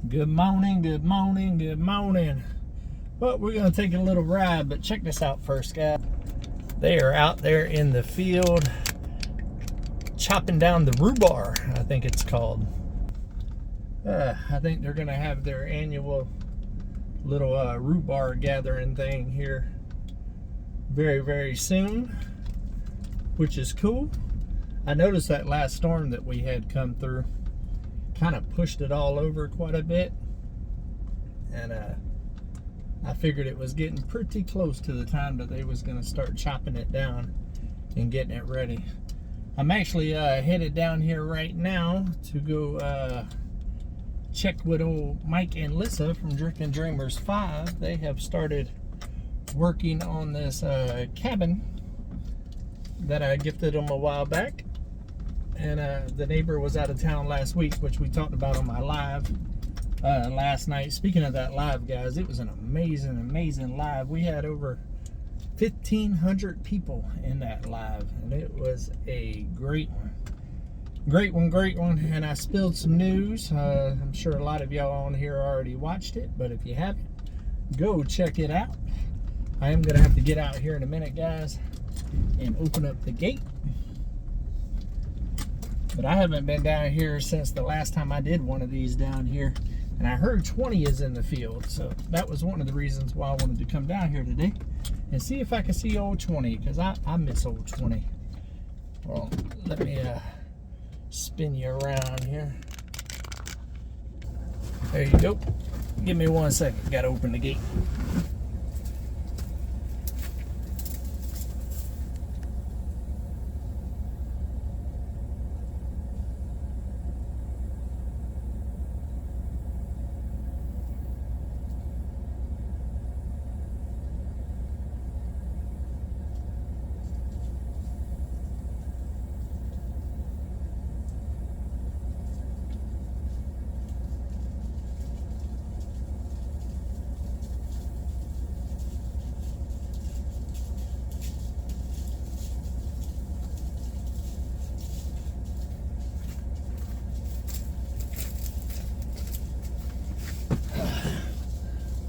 Good morning, good morning, good morning. Well, we're going to take a little ride, but check this out first, guys. They are out there in the field chopping down the rhubarb, I think it's called. I think they're going to have their annual little rhubarb gathering thing here very, very soon, which is cool. I noticed that last storm that we had come through kind of pushed it all over quite a bit, and I figured it was getting pretty close to the time that they was going to start chopping it down and getting it ready. I'm actually headed down here right now to go check with old Mike and Lissa from Drifting Dreamers 5. They have started working on this cabin that I gifted them a while back. And the neighbor was out of town last week, which we talked about on my live last night. Speaking of that live, guys, it was an amazing live. We had over 1,500 people in that live, and it was a great one. Great one. And I spilled some news. I'm sure a lot of y'all on here already watched it, but if you haven't, go check it out. I am going to have to get out here in a minute, guys, and open up the gate. But I haven't been down here since the last time I did one of these down here. And I heard 20 is in the field. So that was one of the reasons why I wanted to come down here today and see if I can see old 20, because I miss old 20. Well, let me spin you around here. There you go. Give me 1 second. Got to open the gate.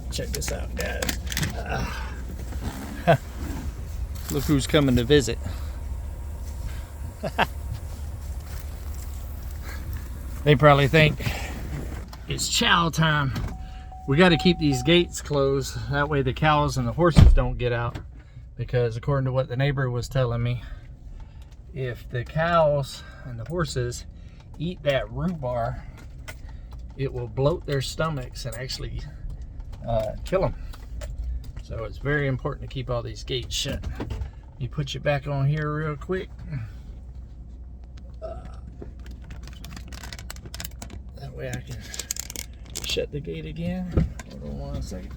Check this out, guys. Look who's coming to visit. They probably think it's chow time. We got to keep these gates closed. That way the cows and the horses don't get out. Because according to what the neighbor was telling me, if the cows and the horses eat that rhubarb, it will bloat their stomachs and actually kill them. So it's very important to keep all these gates shut. You put you back on here real quick. That way I can shut the gate again. Hold on 1 second.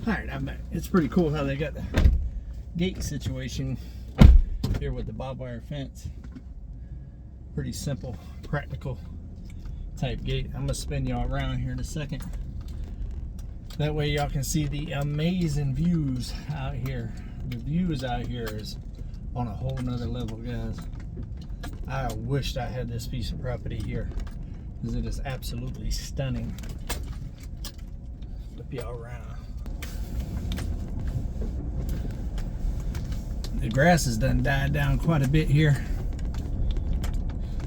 Alright, I'm back. It's pretty cool how they got the gate situation here with the barbed wire fence. Pretty simple, practical type gate. I'm going to spin y'all around here in a second. That way y'all can see the amazing views out here. The views out here is on a whole nother level, guys. I wished I had this piece of property here, because it is absolutely stunning. Flip y'all around. The grass has done died down quite a bit here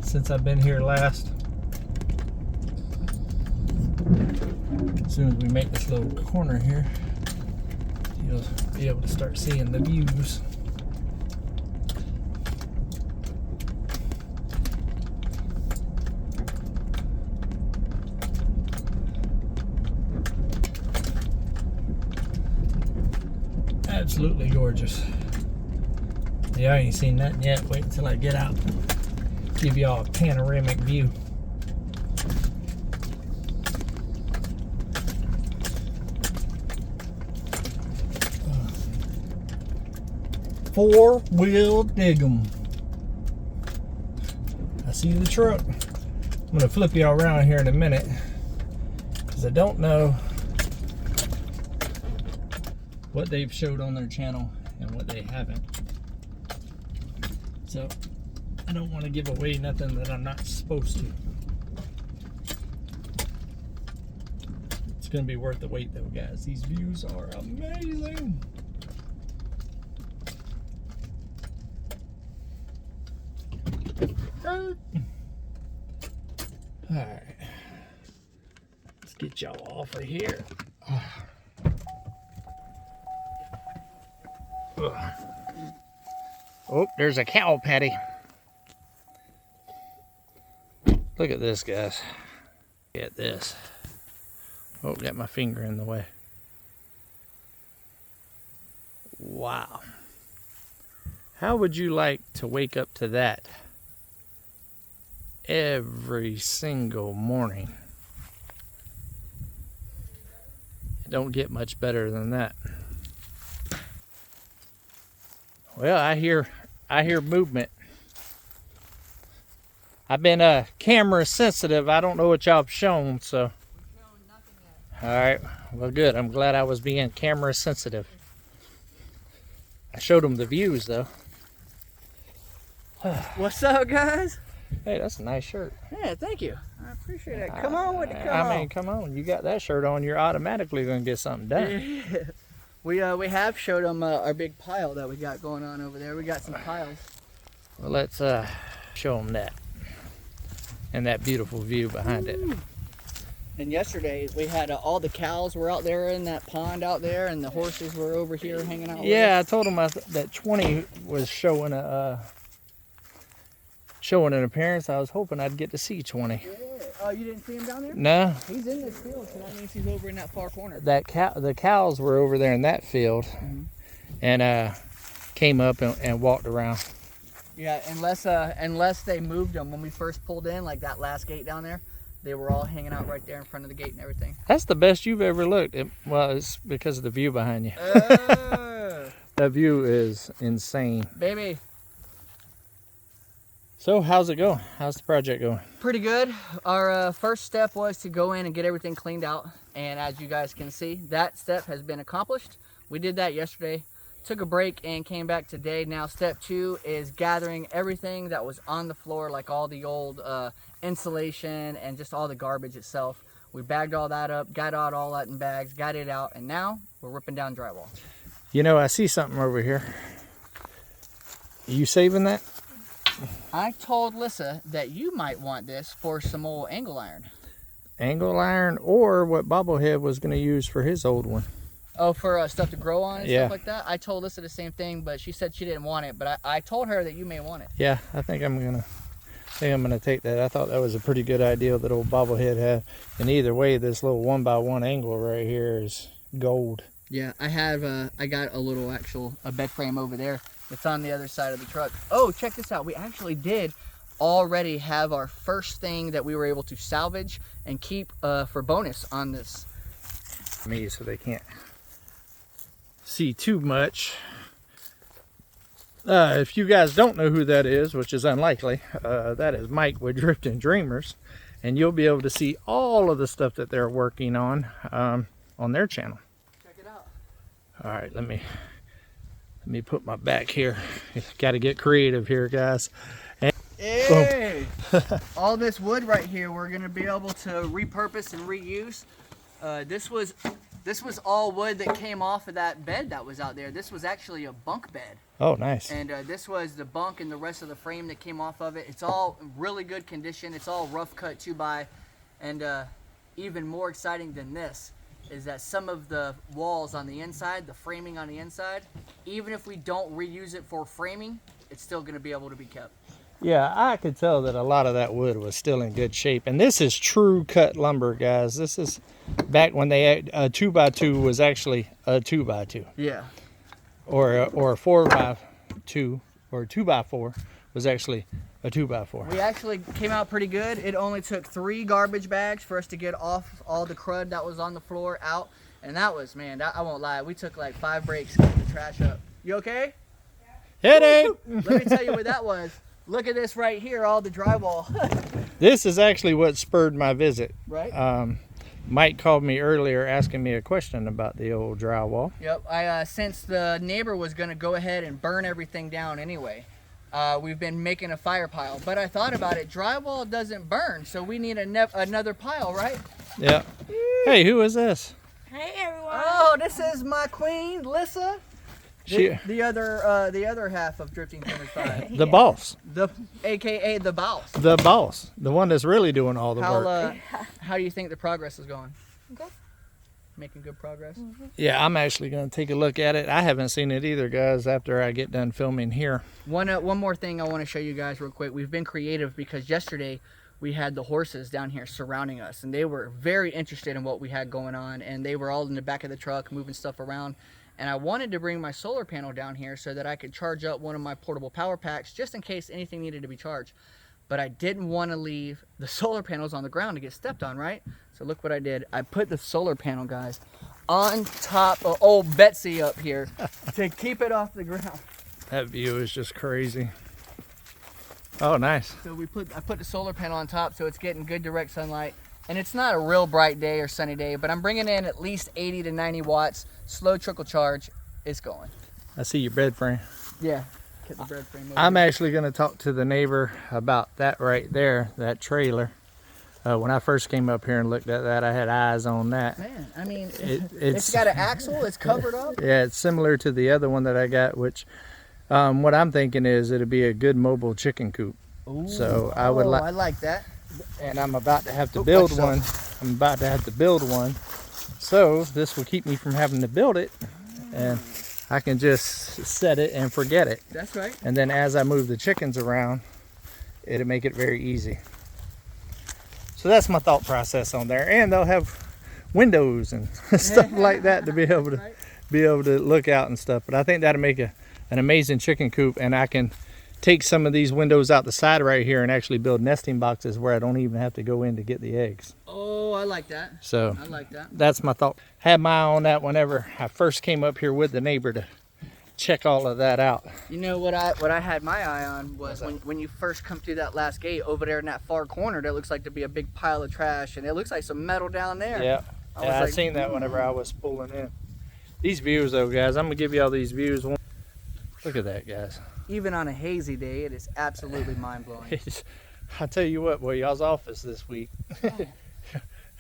since I've been here last. As soon as we make this little corner here, you'll be able to start seeing the views. absolutely gorgeous. Yeah, I ain't seen nothing yet. Wait until I get out. Give y'all a panoramic view. Four-wheel dig 'em. I see the truck. I'm gonna flip y'all around here in a minute because I don't know what they've showed on their channel and what they haven't. So I don't want to give away nothing that I'm not supposed to. It's gonna be worth the wait though, guys. These views are amazing. Alright, let's get y'all off of here. Oh, there's a cow patty. Look at this, guys. Look at this. Oh, got my finger in the way. Wow. How would you like to wake up to that every single morning? It don't get much better than that. Well, I hear movement. I've been camera sensitive. I don't know what y'all have shown, so. All right, well good. I'm glad I was being camera sensitive. I showed them the views though. What's up, guys? Hey, that's a nice shirt. Yeah, thank you. I appreciate it. Come on with it. I mean, come on. You got that shirt on, you're automatically gonna get something done. Yeah. We have showed them our big pile that we got going on over there. We got some piles. Well, let's show them that and that beautiful view behind it. And yesterday we had all the cows were out there in that pond out there, and the horses were over here hanging out. Yeah, I told them that 20 was showing an appearance. I was hoping I'd get to see 20. Yeah. Oh, you didn't see him down there? No. He's in this field, so that means he's over in that far corner. The cows were over there in that field, and came up and walked around. Yeah, unless they moved them when we first pulled in, like that last gate down there. They were all hanging out right there in front of the gate and everything. That's the best you've ever looked. Well, it's because of the view behind you. That view is insane. Baby. So how's it going? How's the project going? Pretty good. Our first step was to go in and get everything cleaned out. And as you guys can see, that step has been accomplished. We did that yesterday. Took a break and came back today. Now step 2 is gathering everything that was on the floor, like all the old insulation and just all the garbage itself. We bagged all that up, got it all out in bags, got it out, and now we're ripping down drywall. You know, I see something over here. Are you saving that? I told Lissa that you might want this for some old angle iron. Angle iron, or what Bobblehead was going to use for his old one. Oh, for stuff to grow on and yeah. Stuff like that? I told Lissa the same thing, but she said she didn't want it. But I told her that you may want it. Yeah, I think I'm gonna take that. I thought that was a pretty good idea that old Bobblehead had. And either way, this little 1x1 angle right here is gold. Yeah, I got a bed frame over there. It's on the other side of the truck. Oh, check this out. We actually did already have our first thing that we were able to salvage and keep for bonus on this. Me, so they can't see too much. If you guys don't know who that is, which is unlikely, that is Mike with Drifting Dreamers, and you'll be able to see all of the stuff that they're working on their channel. Check it out. All right, let me put my back here. Got to get creative here, guys. And hey, all this wood right here, we're gonna be able to repurpose and reuse. This was all wood that came off of that bed that was out there. This was actually a bunk bed. Oh, nice. And this was the bunk and the rest of the frame that came off of it. It's all really good condition. It's all rough cut 2x. And even more exciting than this is that some of the walls on the inside, the framing on the inside, even if we don't reuse it for framing, it's still going to be able to be kept. Yeah, I could tell that a lot of that wood was still in good shape. And this is true cut lumber, guys. This is back when they had a 2x2 was actually a 2x2. Yeah. or a 4x2 or a 2x4 was actually a 2x4. We actually came out pretty good. It only took 3 garbage bags for us to get off all the crud that was on the floor out. And that was, man, I won't lie, we took like 5 breaks to get the trash up. You okay? Headache! Let me tell you what that was. Look at this right here, all the drywall. This is actually what spurred my visit. Right? Mike called me earlier asking me a question about the old drywall. Yep, since the neighbor was gonna go ahead and burn everything down anyway, we've been making a fire pile. But I thought about it, drywall doesn't burn, so we need another pile, right? Yeah. Hey, who is this? Hey everyone. Oh, this is my queen, Lissa. She, The other half of Drifting Timbers 5. the boss. AKA the boss. The boss. The one that's really doing all the work. How do you think the progress is going? Good. Making good progress? Yeah, I'm actually going to take a look at it. I haven't seen it either, guys, after I get done filming here. One more thing I want to show you guys real quick. We've been creative because yesterday we had the horses down here surrounding us, and they were very interested in what we had going on, and they were all in the back of the truck moving stuff around. And I wanted to bring my solar panel down here so that I could charge up one of my portable power packs just in case anything needed to be charged. But I didn't want to leave the solar panels on the ground to get stepped on, right? So look what I did. I put the solar panel, guys, on top of old Betsy up here to keep it off the ground. That view is just crazy. Oh, nice. So I put the solar panel on top so it's getting good direct sunlight. And it's not a real bright day or sunny day, but I'm bringing in at least 80 to 90 watts, slow trickle charge. It's going. I see your bed frame. Yeah, get the bed frame over. I'm actually going to talk to the neighbor about that right there, that trailer. When I first came up here and looked at that, I had eyes on that. Man, I mean, it's got an axle, it's covered up. Yeah, it's similar to the other one that I got, which what I'm thinking is it'd be a good mobile chicken coop. Ooh, So I like that. And I'm about to have to build one. I'm about to have to build one. So this will keep me from having to build it. And I can just set it and forget it. That's right. And then as I move the chickens around, it'll make it very easy. So that's my thought process on there. And they'll have windows and stuff like that to be able to look out and stuff. But I think that'll make an amazing chicken coop, and I can take some of these windows out the side right here and actually build nesting boxes where I don't even have to go in to get the eggs. Oh, I like that. So I like that. That's my thought. Had my eye on that whenever I first came up here with the neighbor to check all of that out. You know what I had my eye on was when you first come through that last gate over there in that far corner, that looks like to be a big pile of trash, and it looks like some metal down there. Yeah, I seen that whenever I was pulling in. These views though, guys, I'm gonna give you all these views. Look at that, guys. Even on a hazy day, it is absolutely mind-blowing. I tell you what, boy, y'all's office this week.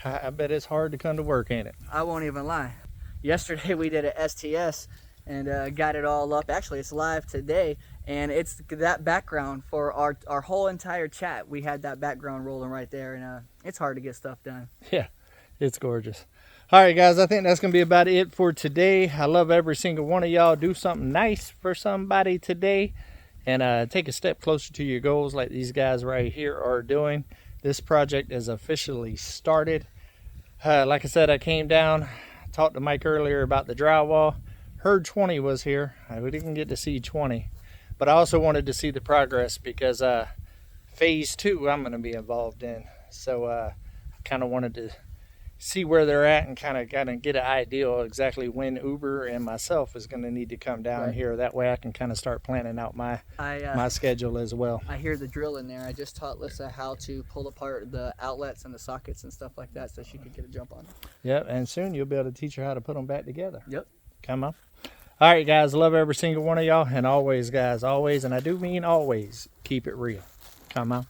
I bet it's hard to come to work, ain't it? I won't even lie. Yesterday we did a STS and got it all up. Actually, it's live today, and it's that background for our whole entire chat. We had that background rolling right there, and it's hard to get stuff done. Yeah, it's gorgeous. All right, guys, I think that's going to be about it for today. I love every single one of y'all. Do something nice for somebody today and take a step closer to your goals like these guys right here are doing. This project is officially started. Like I said, I came down, talked to Mike earlier about the drywall. Heard 20 was here. We didn't get to see 20, but I also wanted to see the progress because phase 2 I'm going to be involved in. So I kind of wanted to see where they're at and kind of get an idea of exactly when Uber and myself is going to need to come down here. That way I can kind of start planning out my schedule as well. I hear the drill in there. I just taught Lissa how to pull apart the outlets and the sockets and stuff like that so she could get a jump on it. Yep, and soon you'll be able to teach her how to put them back together. Yep. Come on. All right, guys, love every single one of y'all. And always, guys, always, and I do mean always, keep it real. Come on.